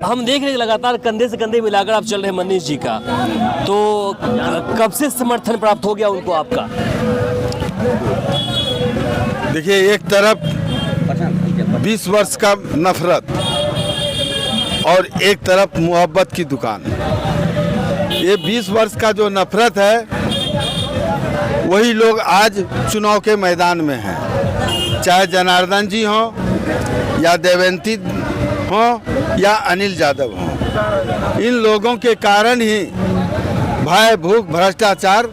हम देख रहे हैं लगातार कंधे से कंधे मिलाकर आप चल रहे हैं मनीष जी का, तो कब से समर्थन प्राप्त हो गया उनको आपका? देखिए, एक तरफ 20 वर्ष का नफरत और एक तरफ मोहब्बत की दुकान। ये 20 वर्ष का जो नफरत है वही लोग आज चुनाव के मैदान में हैं, चाहे जनार्दन जी हों या देवेंती हों या अनिल यादव हों। इन लोगों के कारण ही भय, भूख, भ्रष्टाचार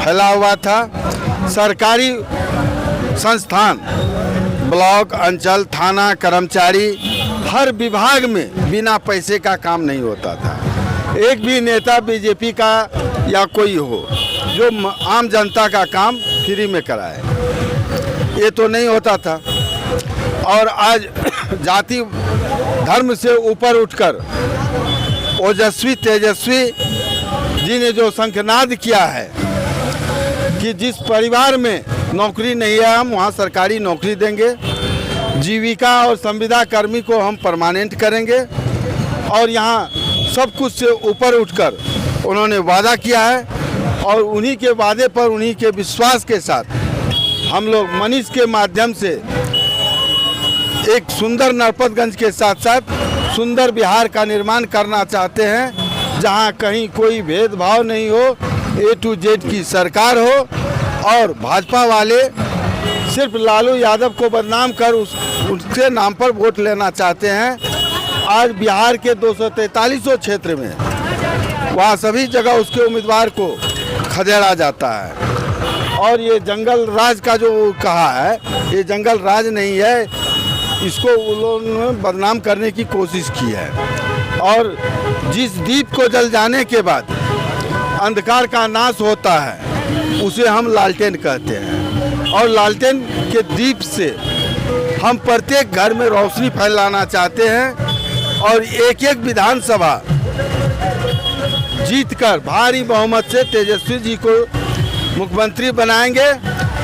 फैला हुआ था। सरकारी संस्थान, ब्लॉक, अंचल, थाना, कर्मचारी, हर विभाग में बिना पैसे का काम नहीं होता था। एक भी नेता बीजेपी का या कोई हो जो आम जनता का काम फ्री में कराए, ये तो नहीं होता था। और आज जाति धर्म से ऊपर उठकर ओजस्वी तेजस्वी जी ने जो शंखनाद किया है कि जिस परिवार में नौकरी नहीं है हम वहाँ सरकारी नौकरी देंगे, जीविका और संविदा कर्मी को हम परमानेंट करेंगे, और यहाँ सब कुछ से ऊपर उठकर उन्होंने वादा किया है। और उन्हीं के वादे पर, उन्हीं के विश्वास के साथ हम लोग मनीष के माध्यम से एक सुंदर नरपतगंज के साथ साथ सुंदर बिहार का निर्माण करना चाहते हैं, जहां कहीं कोई भेदभाव नहीं हो, A to Z की सरकार हो, और भाजपा वाले सिर्फ लालू यादव को बदनाम कर उसके नाम पर वोट लेना चाहते हैं। आज बिहार के 243 क्षेत्र में वहाँ सभी जगह उसके उम्मीदवार को खदेड़ा जाता है। और ये जंगल राज का जो कहा है, ये जंगल राज नहीं है, इसको उन लोगों ने बदनाम करने की कोशिश की है। और जिस दीप को जल जाने के बाद अंधकार का नाश होता है उसे हम लालटेन कहते हैं, और लालटेन के दीप से हम प्रत्येक घर में रोशनी फैलाना चाहते हैं। और एक एक विधानसभा जीतकर भारी बहुमत से तेजस्वी जी को मुख्यमंत्री बनाएंगे,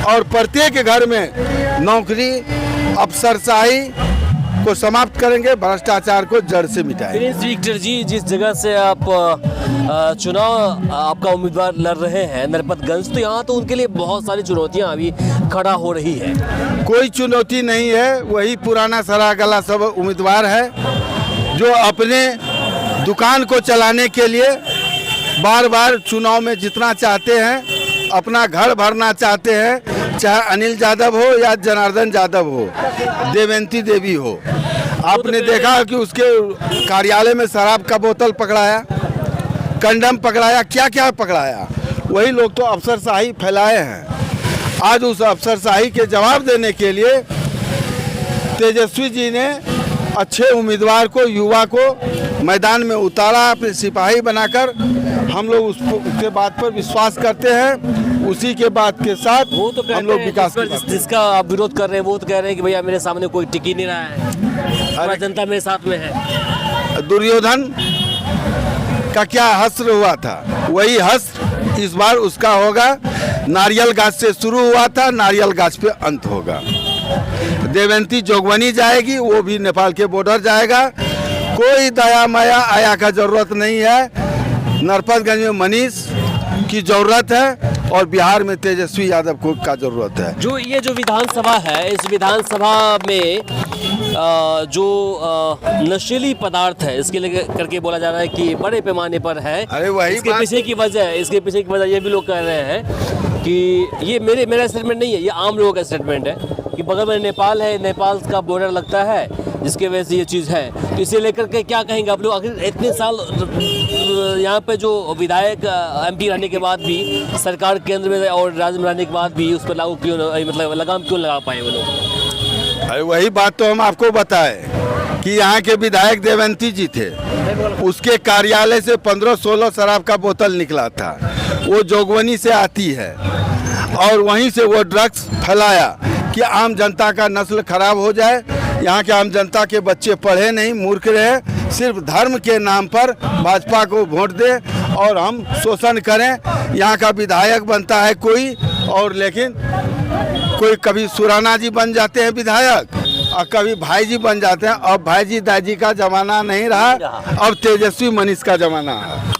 और प्रत्येक घर में नौकरी, अफसरशाही को समाप्त करेंगे, भ्रष्टाचार को जड़ से मिटाएंगे। विक्टर जी, जिस जगह से आप चुनाव आपका उम्मीदवार लड़ रहे हैं नरपतगंज, तो यहाँ तो उनके लिए बहुत सारी चुनौतियाँ अभी खड़ा हो रही है। कोई चुनौती नहीं है, वही पुराना सरा गला सब उम्मीदवार है जो अपने दुकान को चलाने के लिए बार बार चुनाव में जीतना चाहते हैं, अपना घर भरना चाहते हैं, चाहे अनिल यादव हो या जनार्दन यादव हो, देवेंती देवी हो। आपने देखा कि उसके कार्यालय में शराब का बोतल पकड़ाया, कंडम पकड़ाया, क्या क्या पकड़ाया। वही लोग तो अफसरशाही फैलाए हैं। आज उस अफसरशाही के जवाब देने के लिए तेजस्वी जी ने अच्छे उम्मीदवार को, युवा को मैदान में उतारा, अपने सिपाही बनाकर। हम लोग उसके बात पर विश्वास करते हैं, उसी के बात के साथ वो तो हम लोग विकास जिसका आप विरोध कर रहे हैं वो तो कह रहे हैं कि भैया मेरे सामने कोई टिक ही नहीं रहा है, पूरा जनता मेरे साथ में है। दुर्योधन का क्या हस्र हुआ था, वही हस्र इस बार उसका होगा। नारियल गाछ से शुरू हुआ था, नारियल गाछ पे अंत होगा। देवेंती जोगबनी जाएगी, वो भी नेपाल के बॉर्डर जाएगा। कोई दया माया आया का जरूरत नहीं है। नरपतगंज में मनीष की जरूरत है और बिहार में तेजस्वी यादव को का जरूरत है। जो ये जो विधानसभा है, इस विधानसभा में जो नशीली पदार्थ है, इसके लिए करके बोला जा रहा है कि बड़े पैमाने पर है। अरे वही इसके पीछे की वजह ये भी लोग कह रहे हैं कि ये मेरा स्टेटमेंट नहीं है, ये आम लोगों का स्टेटमेंट है कि बगल में नेपाल है, नेपाल का बॉर्डर लगता है, जिसके वजह से ये चीज़ है। तो इसे लेकर के क्या कहेंगे आप लोग? आखिर इतने साल यहाँ पे जो विधायक MP रहने के बाद भी, सरकार केंद्र में और राज्य में रहने के बाद भी उस पर लागू क्यों, मतलब लगाम क्यों लगा पाए वो लोग? अरे वही बात तो हम आपको बताए कि यहाँ के विधायक देवेंती जी थे, उसके कार्यालय से 15-16 शराब का बोतल निकला था। वो जोगबनी से आती है और वहीं से वो ड्रग्स फैलाया कि आम जनता का नस्ल खराब हो जाए। यहाँ के आम जनता के बच्चे पढ़े नहीं, मूर्ख रहे, सिर्फ धर्म के नाम पर भाजपा को वोट दे और हम शोषण करें। यहाँ का विधायक बनता है कोई, और लेकिन कोई कभी सुराना जी बन जाते हैं विधायक और कभी भाईजी बन जाते हैं। अब भाईजी दाजी का जमाना नहीं रहा, अब तेजस्वी मनीष का जमाना है।